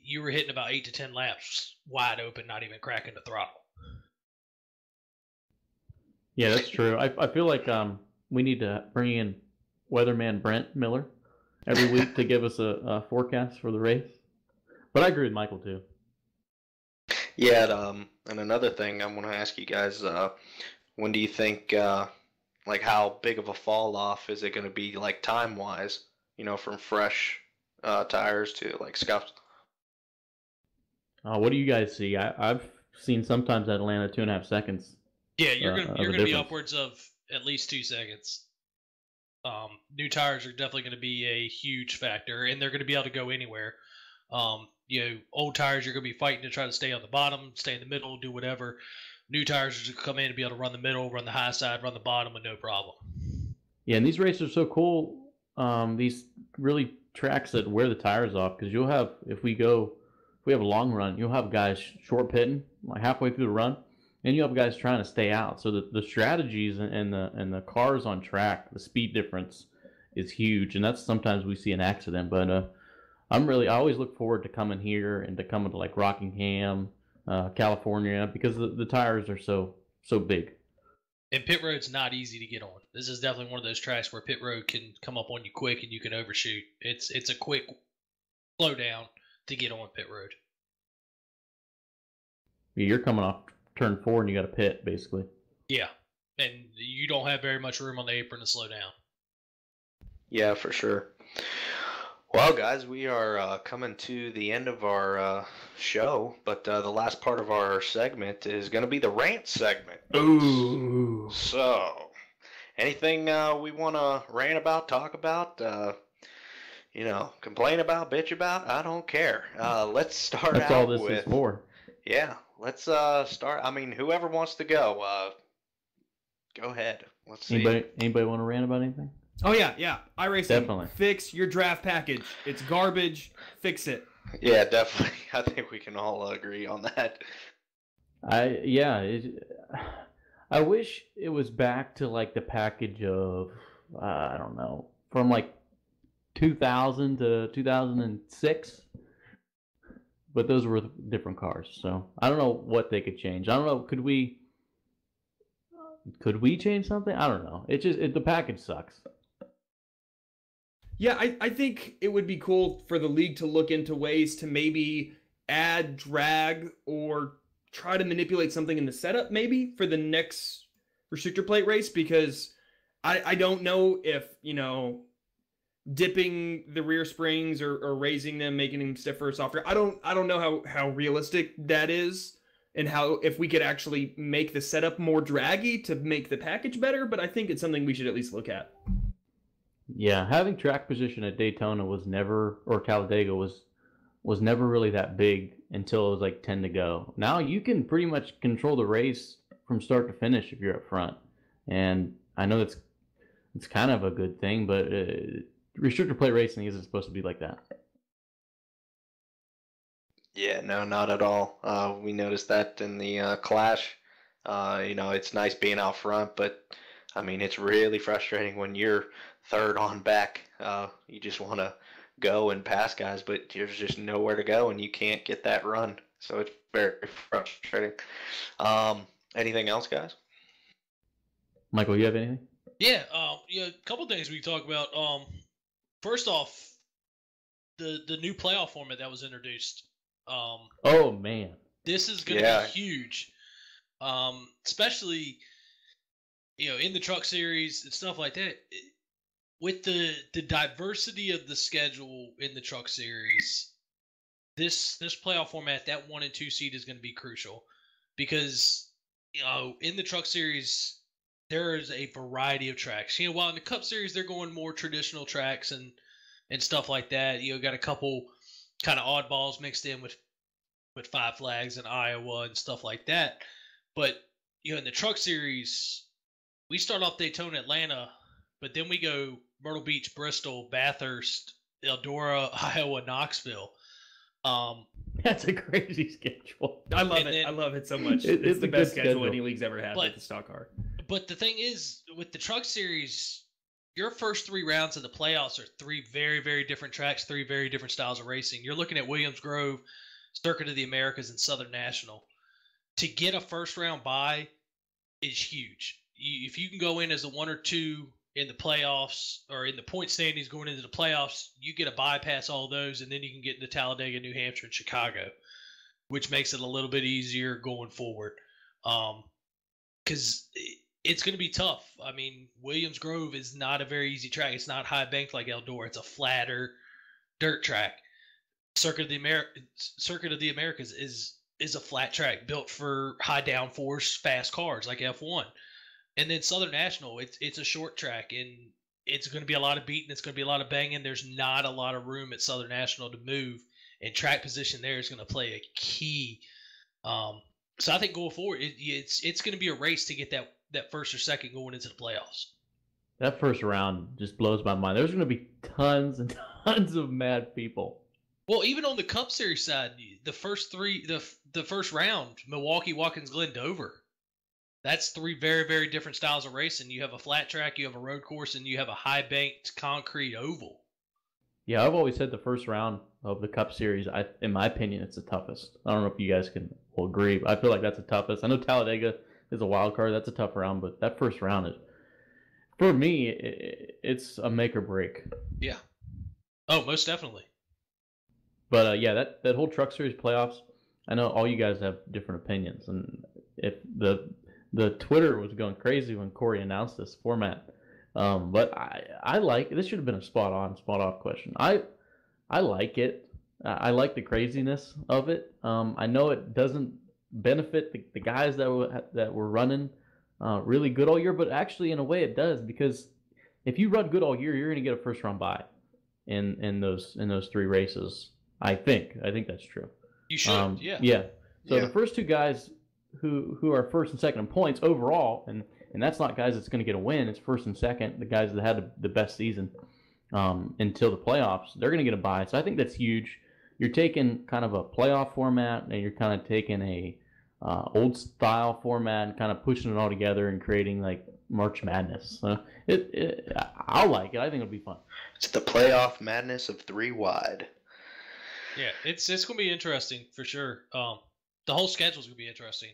you were hitting about 8 to 10 laps wide open, not even cracking the throttle. Yeah, that's true. I feel like we need to bring in weatherman Brent Miller every week to give us a forecast for the race. But I agree with Michael too. Yeah, and another thing I'm going to ask you guys, when do you think, like how big of a fall off is it going to be, like time-wise, from fresh tires to like scuffs? What do you guys see? I've seen sometimes at Atlanta 2.5 seconds. Yeah, you're gonna be upwards of at least 2 seconds. New tires are definitely going to be a huge factor, and they're going to be able to go anywhere. Old tires, you're going to be fighting to try to stay on the bottom, stay in the middle, do whatever. New tires are just come in and be able to run the middle, run the high side, run the bottom with no problem. Yeah, and these races are so cool. These really tracks that wear the tires off, because you'll have, if we have a long run, you'll have guys short pitting like halfway through the run, and you have guys trying to stay out. So the strategies and the cars on track, the speed difference is huge, and that's sometimes we see an accident. But I always look forward to coming here and to coming to like Rockingham, California, because the tires are so big. And pit road's not easy to get on. This is definitely one of those tracks where pit road can come up on you quick and you can overshoot. It's a quick slow down to get on pit road. You're coming off turn 4 and you got a pit, basically. Yeah, and you don't have very much room on the apron to slow down. Yeah, for sure. Well, guys, we are coming to the end of our show, but the last part of our segment is going to be the rant segment. Ooh. So, anything we want to rant about, talk about, complain about, bitch about, I don't care. Let's start That's out all this with, is for. Yeah, let's start. I mean, whoever wants to go ahead. Let's see. Anybody want to rant about anything? Oh, yeah. iRacing. Definitely. Fix your draft package. It's garbage. Fix it. Yeah, definitely. I think we can all agree on that. I wish it was back to like the package of I don't know, from like 2000 to 2006, but those were different cars. So I don't know what they could change. I don't know. Could we change something? I don't know. The package sucks. Yeah, I think it would be cool for the league to look into ways to maybe add drag or try to manipulate something in the setup maybe for the next restrictor plate race, because I don't know if, dipping the rear springs or raising them, making them stiffer or softer. I don't know how realistic that is, and how if we could actually make the setup more draggy to make the package better, but I think it's something we should at least look at. Yeah, having track position at Daytona was never, or Talladega was never really that big until it was like 10 to go. Now you can pretty much control the race from start to finish if you're up front, and I know it's kind of a good thing, but restrictor plate racing isn't supposed to be like that. Yeah, no, not at all. We noticed that in the Clash. It's nice being out front, but I mean, it's really frustrating when you're third on back. You just want to go and pass guys, but there's just nowhere to go, and you can't get that run. So it's very frustrating. Anything else, guys? Michael, you have anything? Yeah, a couple things we can talk about. First off, the new playoff format that was introduced. Oh man, this is going to be huge, especially in the Truck Series and stuff like that. With the diversity of the schedule in the Truck Series, this playoff format, that 1 and 2 seed is going to be crucial, because in the Truck Series there is a variety of tracks. While in the Cup Series they're going more traditional tracks and stuff like that. Got a couple kind of oddballs mixed in with Five Flags and Iowa and stuff like that. But in the Truck Series, we start off Daytona, Atlanta, but then we go Myrtle Beach, Bristol, Bathurst, Eldora, Iowa, Knoxville. That's a crazy schedule. I love it. I love it so much. It's the best schedule any league's ever had with the stock car. But the thing is, with the Truck Series, your first 3 rounds of the playoffs are 3 very, very different tracks, 3 very different styles of racing. You're looking at Williams Grove, Circuit of the Americas, and Southern National. To get a first round bye is huge. If you can go in as a 1 or 2 in the playoffs, or in the point standings going into the playoffs, you get to bypass all those, and then you can get into Talladega, New Hampshire, and Chicago, which makes it a little bit easier going forward. Because it's going to be tough. I mean, Williams Grove is not a very easy track. It's not high banked like Eldora. It's a flatter dirt track. Circuit of the Americas is a flat track built for high downforce, fast cars like F1. And then Southern National, it's a short track, and it's going to be a lot of beating. It's going to be a lot of banging. There's not a lot of room at Southern National to move, and track position there is going to play a key. So I think going forward, it's going to be a race to get that first or second going into the playoffs. That first round just blows my mind. There's going to be tons and tons of mad people. Well, even on the Cup Series side, the first round, Milwaukee, Watkins Glen, Dover. That's 3 very, very different styles of racing. You have a flat track, you have a road course, and you have a high banked concrete oval. Yeah, I've always said the first round of the Cup Series, in my opinion, it's the toughest. I don't know if you guys will agree, but I feel like that's the toughest. I know Talladega is a wild card. That's a tough round, but that first round is, for me, it's a make or break. Yeah. Oh, most definitely. But yeah, that whole Truck Series playoffs, I know all you guys have different opinions, and if the Twitter was going crazy when Corey announced this format. But I like, this should have been a spot off question. I like it. I like the craziness of it. I know it doesn't benefit the guys that were running really good all year, but actually in a way it does, because if you run good all year, you're going to get a first round bye in those 3 races. I think that's true. You should, yeah. Yeah. So the first 2 guys who are first and second in points overall, and that's not guys that's going to get a win. It's first and second, the guys that had the best season until the playoffs. They're going to get a bye. So I think that's huge. You're taking kind of a playoff format, and you're kind of taking old style format and kind of pushing it all together and creating like March Madness. So I like it. I think it'll be fun. It's the playoff madness of 3 wide. Yeah, it's going to be interesting for sure. The whole schedule is going to be interesting,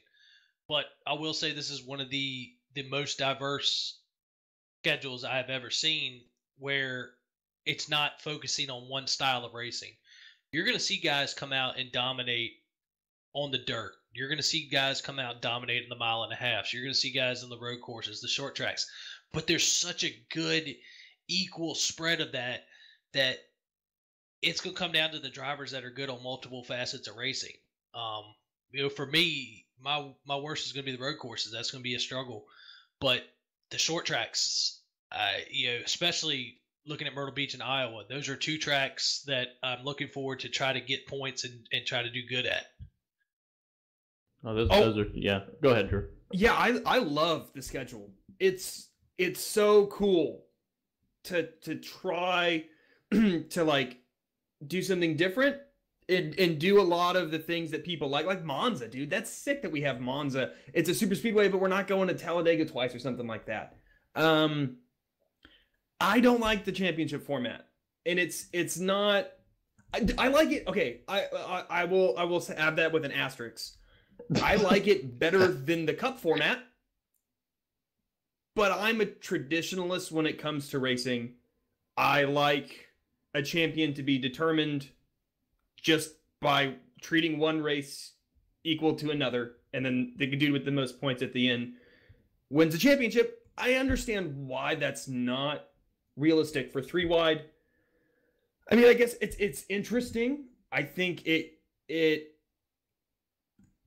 but I will say this is one of the most diverse schedules I've ever seen, where it's not focusing on one style of racing. You're going to see guys come out and dominate on the dirt. You're going to see guys come out and dominate in the 1.5 miles. You're going to see guys on the road courses, the short tracks. But there's such a good equal spread of that it's going to come down to the drivers that are good on multiple facets of racing. For me, my worst is going to be the road courses. That's going to be a struggle. But the short tracks, especially looking at Myrtle Beach and Iowa, those are 2 tracks that I'm looking forward to try to get points and try to do good at. Those are, yeah. Go ahead, Drew. Yeah, I love the schedule. It's so cool to try to like do something different and do a lot of the things that people like Monza, dude. That's sick that we have Monza. It's a super speedway, but we're not going to Talladega twice or something like that. I don't like the championship format, and it's not. I like it. Okay, I will add that with an asterisk. I like it better than the Cup format, but I'm a traditionalist when it comes to racing. I like a champion to be determined just by treating one race equal to another, and then the dude with the most points at the end wins the championship. I understand why that's not realistic for 3 wide. I mean, I guess it's interesting. I think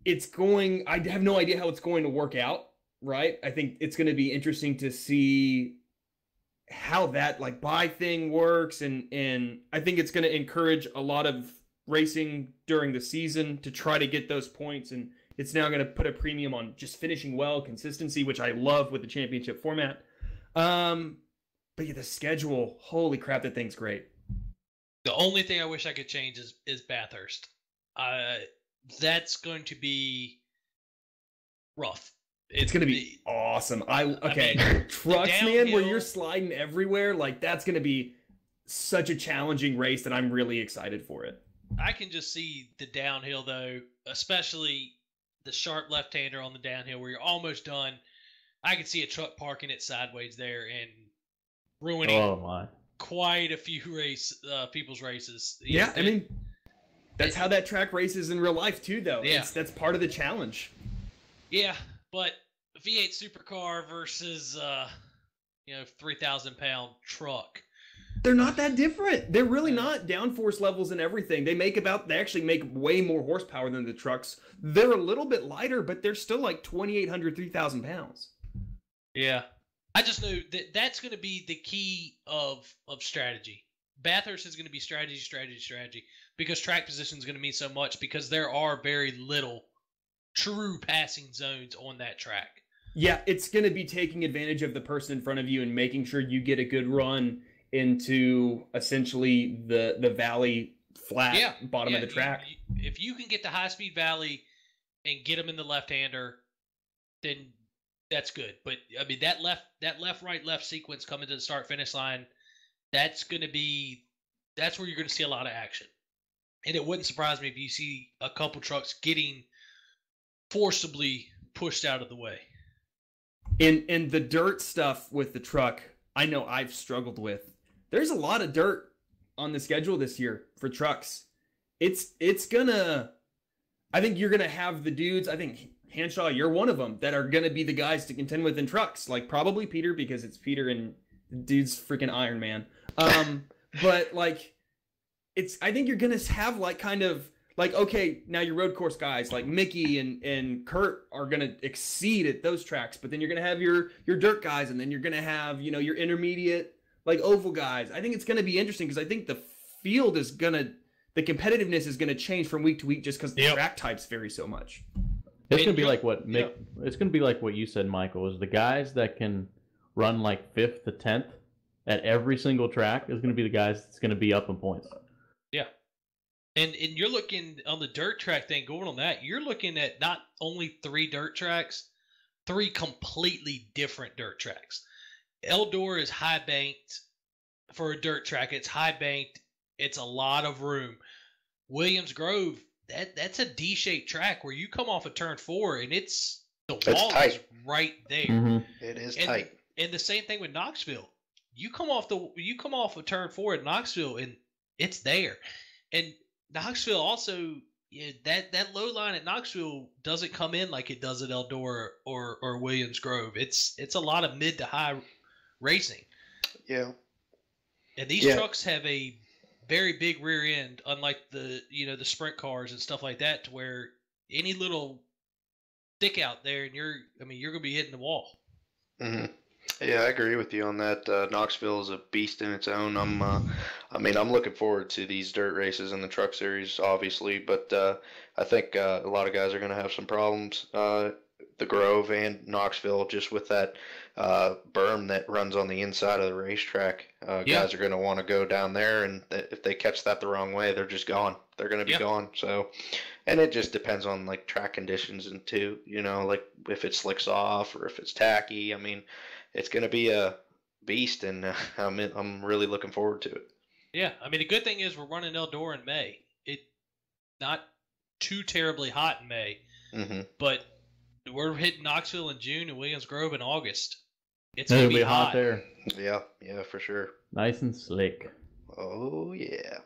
it's going. I have no idea how it's going to work out, right? I think it's going to be interesting to see how that like buy thing works, and I think it's going to encourage a lot of racing during the season to try to get those points, and it's now going to put a premium on just finishing well, consistency, which I love with the championship format. But yeah, the schedule, holy crap, that thing's great. The only thing I wish I could change is Bathurst. That's going to be rough. It's going to be awesome. Trucks, man, where you're sliding everywhere, like that's going to be such a challenging race that I'm really excited for it. I can just see the downhill, though, especially the sharp left-hander on the downhill where you're almost done. I can see a truck parking it sideways there and ruining quite a few people's races. Yeah, I mean, that's how that track races in real life, too, though. Yeah. That's part of the challenge. Yeah, but V8 supercar versus 3,000-pound truck. They're not that different. They're really not. Downforce levels and everything. They actually make way more horsepower than the trucks. They're a little bit lighter, but they're still like 2,800, 3,000 pounds. Yeah. I just know that's going to be the key of strategy. Bathurst is going to be strategy, because track position is going to mean so much, because there are very little true passing zones on that track. Yeah, it's going to be taking advantage of the person in front of you and making sure you get a good run into essentially the valley flat bottom of the track. If you can get the high-speed valley and get them in the left-hander, then that's good. But I mean, that left right left sequence coming to the start-finish line, that's where you're going to see a lot of action. And it wouldn't surprise me if you see a couple trucks getting forcibly pushed out of the way. And the dirt stuff with the truck, I know I've struggled with. There's a lot of dirt on the schedule this year for trucks. It's gonna. I think you're gonna have the dudes. I think Hanshaw, you're one of them that are gonna be the guys to contend with in trucks. Like probably Peter, because it's Peter and the dude's freaking Iron Man. But like, I think you're gonna have like kind of like, okay, now your road course guys like Mickey and Kurt are gonna exceed at those tracks, but then you're gonna have your dirt guys, and then you're gonna have your intermediate like oval guys. I think it's gonna be interesting because I think the field the competitiveness is gonna change from week to week just because the track types vary so much. It's gonna be like what Mick. It's gonna be like what you said, Michael. Is the guys that can run like 5th to 10th at every single track is gonna be the guys that's gonna be up in points. Yeah. And you're looking on the dirt track thing, going on that, you're looking at not only 3 dirt tracks, 3 completely different dirt tracks. Eldora is high banked for a dirt track. It's high banked. It's a lot of room. Williams Grove, that's a D-shaped track where you come off of turn 4 and the wall is right there. Mm-hmm. It is tight. And the same thing with Knoxville. You come off of turn 4 at Knoxville and it's there. And Knoxville also, that low line at Knoxville doesn't come in like it does at Eldora or Williams Grove. It's a lot of mid to high racing. Yeah. And these trucks have a very big rear end, unlike the sprint cars and stuff like that, to where any little stick out there and you're gonna be hitting the wall. Mm-hmm. Yeah, I agree with you on that. Knoxville is a beast in its own. I'm looking forward to these dirt races in the Truck Series, obviously, but I think a lot of guys are going to have some problems. The Grove and Knoxville, just with that berm that runs on the inside of the racetrack. Guys are going to want to go down there, and if they catch that the wrong way, they're just gone. They're going to be gone. So, and it just depends on like track conditions and too, like if it slicks off or if it's tacky. I mean, it's going to be a beast, and I'm really looking forward to it. Yeah, I mean the good thing is we're running Eldora in May. It not too terribly hot in May, but we're hitting Knoxville in June and Williams Grove in August. It's going to be hot there. Yeah, for sure. Nice and slick. Oh yeah.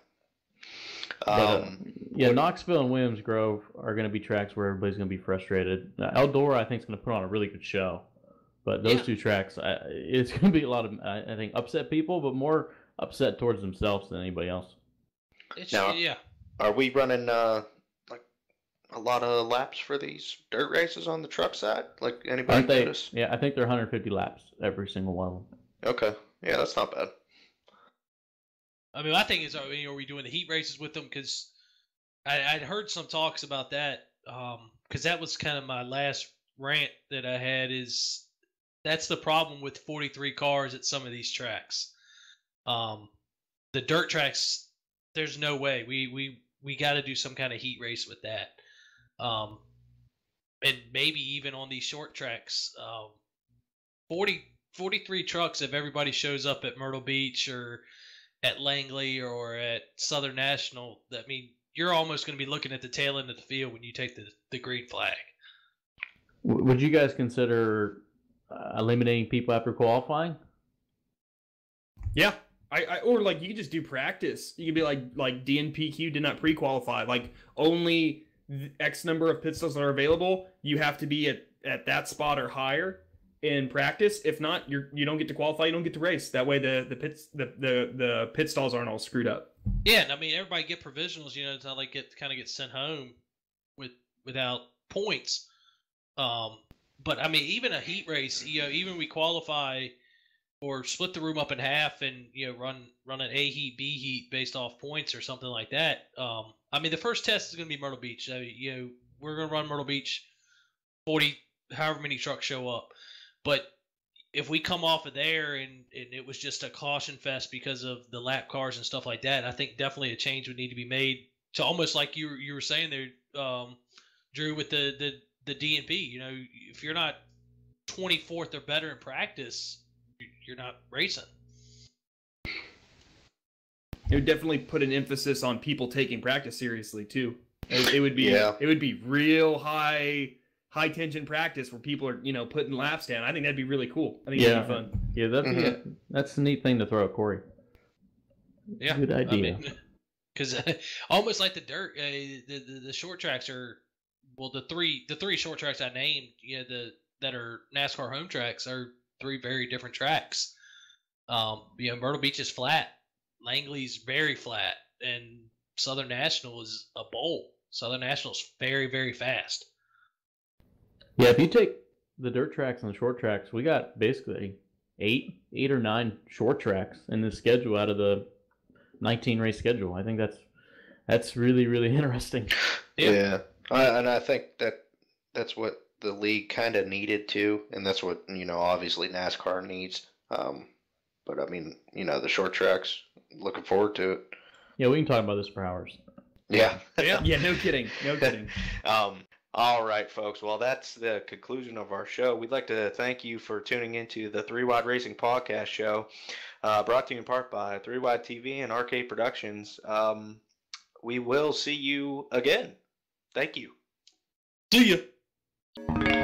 Knoxville and Williams Grove are going to be tracks where everybody's going to be frustrated. Eldora, I think, is going to put on a really good show. But those 2 tracks, it's going to be a lot of, I think, upset people, but more upset towards themselves than anybody else. Are we running like a lot of laps for these dirt races on the truck side? Like anybody notice? Yeah, I think they're 150 laps every single one of them. Okay, yeah, that's not bad. I mean, my thing is, are we doing the heat races with them? Because I'd heard some talks about that. Because that was kind of my last rant that I had. Is that's the problem with 43 cars at some of these tracks. The dirt tracks, there's no way. We got to do some kind of heat race with that. And maybe even on these short tracks, 43 trucks, if everybody shows up at Myrtle Beach or at Langley or at Southern National, I mean, you're almost going to be looking at the tail end of the field when you take the green flag. Would you guys consider eliminating people after qualifying? Yeah. Or like you could just do practice. You could be like DNPQ did not pre-qualify. Like only X number of pit stops are available. You have to be at that spot or higher in practice. If not, you don't get to qualify. You don't get to race. That way the pit stalls aren't all screwed up. Yeah, and I mean everybody get provisionals. It's how they get sent home without points. But I mean even a heat race. Even we qualify or split the room up in half and run an A heat, B heat based off points or something like that. I mean the first test is going to be Myrtle Beach. We're going to run Myrtle Beach 40, however many trucks show up. But if we come off of there and it was just a caution fest because of the lap cars and stuff like that, I think definitely a change would need to be made to almost like you were saying there, Drew, with the DNP. If you're not 24th or better in practice, you're not racing. It would definitely put an emphasis on people taking practice seriously too. It would be real high tension practice where people are putting laps down. I think that'd be really cool. I think that'd be fun. Yeah, that's a neat thing to throw at Corey. Yeah, good idea. Because almost like the dirt, the short tracks are the three short tracks I named. That are NASCAR home tracks are 3 very different tracks. Myrtle Beach is flat, Langley's very flat, and Southern National is a bowl. Southern National is very, very fast. Yeah, if you take the dirt tracks and the short tracks, we got basically 8 or 9 short tracks in the schedule out of the 19 race schedule. I think that's really, really interesting. Yeah. And I think that's what the league kind of needed too, and that's what obviously NASCAR needs. But I mean, the short tracks, looking forward to it. Yeah, we can talk about this for hours. Yeah. Yeah. Yeah, no kidding. No kidding. All right, folks. Well, that's the conclusion of our show. We'd like to thank you for tuning into the Three Wide Racing Podcast Show, brought to you in part by Three Wide TV and R.K Productions. We will see you again. Thank you. See ya.